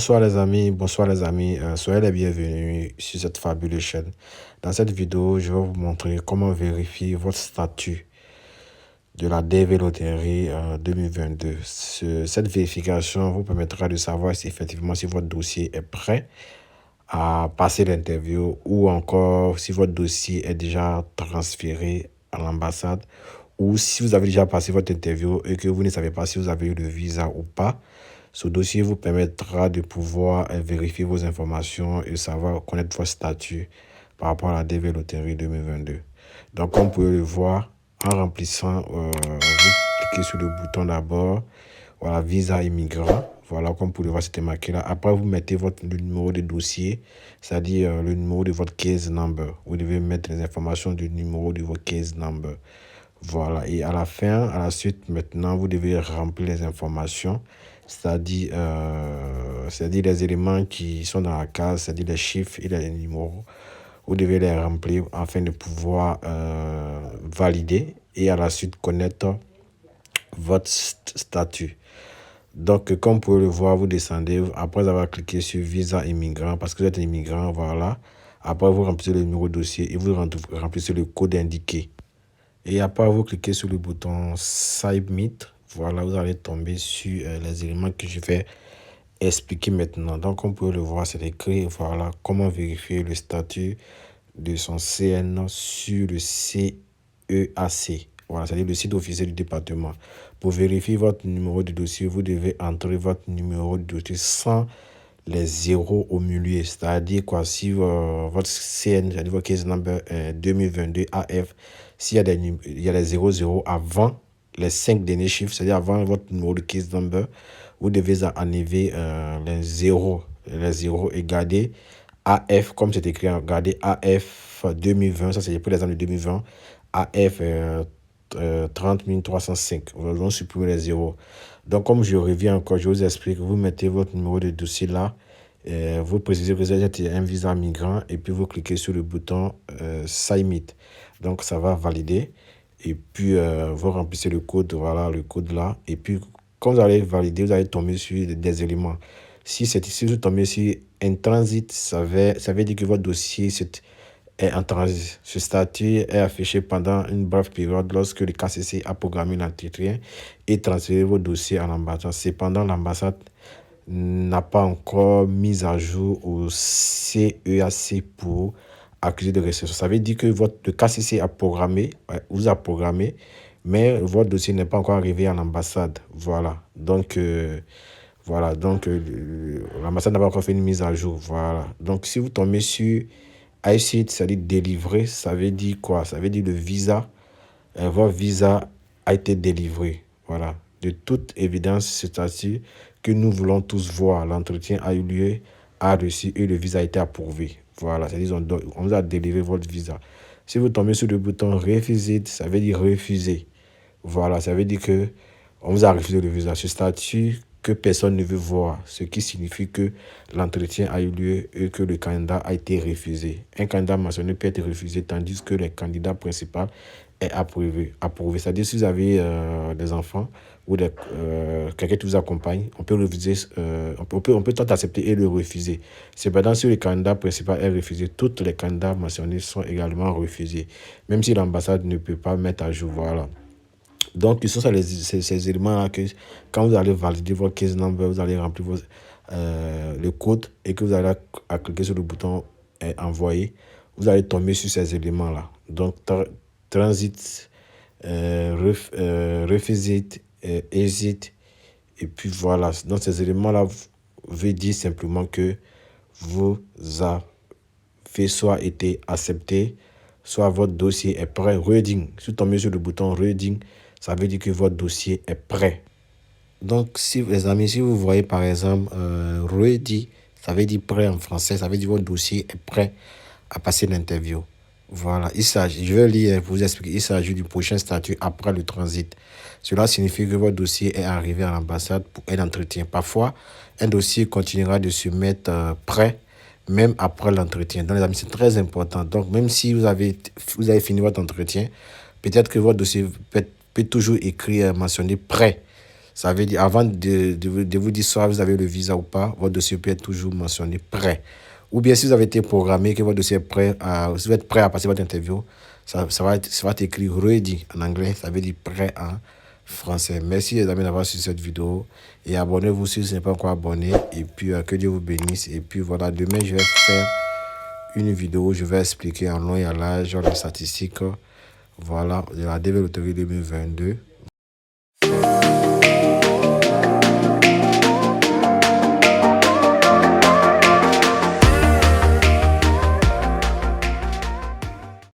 bonsoir les amis, soyez les bienvenus sur cette fabuleuse chaîne. Dans cette vidéo, je vais vous montrer comment vérifier votre statut de la DV Loterie 2022. Cette vérification vous permettra de savoir si effectivement si votre dossier est prêt à passer l'interview ou encore si votre dossier est déjà transféré à l'ambassade ou si vous avez déjà passé votre interview et que vous ne savez pas si vous avez eu le visa ou pas. Ce dossier vous permettra de pouvoir vérifier vos informations et savoir connaître votre statut par rapport à la DV Loterie 2022. Donc, comme vous pouvez le voir, en remplissant, vous cliquez sur le bouton d'abord, voilà, visa immigrant. Voilà, comme vous pouvez le voir, c'était marqué là. Après, vous mettez votre numéro de dossier, c'est-à-dire le numéro de votre case number. Vous devez mettre les informations du numéro de votre case number. Voilà, et à la fin, à la suite, maintenant, vous devez remplir les informations, c'est-à-dire les éléments qui sont dans la case, c'est-à-dire les chiffres et les numéros. Vous devez les remplir afin de pouvoir valider et à la suite connaître votre statut. Donc, comme vous pouvez le voir, vous descendez, après avoir cliqué sur visa immigrant, parce que vous êtes immigrant, voilà. Après, vous remplissez le numéro de dossier et vous remplissez le code indiqué. Et après, vous cliquez sur le bouton Submit. Voilà, vous allez tomber sur les éléments que je vais expliquer maintenant. Donc, comme vous pouvez le voir, c'est écrit, voilà, comment vérifier le statut de son CN sur le CEAC. Voilà, c'est-à-dire le site officiel du département. Pour vérifier votre numéro de dossier, vous devez entrer votre numéro de dossier sans les zéros au milieu. C'est-à-dire quoi, si votre CN, c'est-à-dire votre case number 2022 AF, s'il y a des 00 avant les 5 derniers chiffres, c'est-à-dire avant votre numéro de case number, vous devez enlever les zéros et garder AF, comme c'est écrit, regardez AF 2020, ça c'est pour l'exemple de 2020, AF 30 305, on supprime les zéros. Donc comme je reviens encore, je vous explique, vous mettez votre numéro de dossier là, vous précisez que vous êtes un visa migrant et puis vous cliquez sur le bouton Submit. Donc ça va valider et puis vous remplissez le code, voilà le code là, et puis quand vous allez valider, vous allez tomber sur des éléments. Si vous tombez sur un transit, ça veut dire que votre dossier est en transit. Ce statut est affiché pendant une brève période lorsque le KCC a programmé l'entretien et transféré vos dossiers à l'ambassade. Cependant, l'ambassade n'a pas encore mis à jour au CEAC pour accuser de réception. Ça veut dire que le KCC vous a programmé, mais votre dossier n'est pas encore arrivé à l'ambassade. Voilà. Donc, l'ambassade n'a pas encore fait une mise à jour. Voilà. Donc, si vous tombez sur ICIT, c'est-à-dire délivré, ça veut dire quoi? Ça veut dire le visa. Votre visa a été délivré. Voilà. De toute évidence, c'est-à-dire que nous voulons tous voir. L'entretien a eu lieu, a reçu et le visa a été approuvé. Voilà. C'est-à-dire on vous a délivré votre visa. Si vous tombez sur le bouton refuser, ça veut dire refuser. Voilà. Ça veut dire que on vous a refusé le visa. Ce statut que personne ne veut voir, ce qui signifie que l'entretien a eu lieu et que le candidat a été refusé. Un candidat mentionné peut être refusé tandis que le candidat principal est approuvé. C'est-à-dire si vous avez des enfants ou quelqu'un qui vous accompagne, on peut refuser, on peut tant accepter et le refuser. Cependant, si le candidat principal est refusé, tous les candidats mentionnés sont également refusés, même si l'ambassade ne peut pas mettre à jour. Voilà. Donc, ce sont ces éléments-là que quand vous allez valider votre case number, vous allez remplir le code et que vous allez cliquer sur le bouton envoyer, vous allez tomber sur ces éléments-là. Donc, transit, revisit, exit, et puis voilà. Donc, ces éléments-là veulent dire simplement que vous avez soit été accepté, soit votre dossier est prêt. Reading, si vous tombez sur le bouton reading, ça veut dire que votre dossier est prêt. Donc, les amis, si vous voyez par exemple ready, ça veut dire prêt en français, ça veut dire que votre dossier est prêt à passer l'interview. Voilà, je vais lire pour vous expliquer. Il s'agit du prochain statut après le transit. Cela signifie que votre dossier est arrivé à l'ambassade pour un entretien. Parfois, un dossier continuera de se mettre prêt même après l'entretien. Donc, les amis, c'est très important. Donc, même si vous avez fini votre entretien, peut-être que votre dossier peut toujours écrit, mentionné prêt. Ça veut dire, avant de vous dire soit vous avez le visa ou pas, votre dossier peut être toujours mentionné prêt. Ou bien si vous avez été programmé, que votre dossier est prêt, si vous êtes prêt à passer votre interview, ça va être écrit ready en anglais, ça veut dire prêt en français. Merci les amis d'avoir suivi cette vidéo et abonnez-vous si vous n'êtes pas encore abonné. Et puis que Dieu vous bénisse. Et puis voilà, demain je vais faire une vidéo où je vais expliquer en long et en large les statistiques, voilà, de la DV Lottery 2022.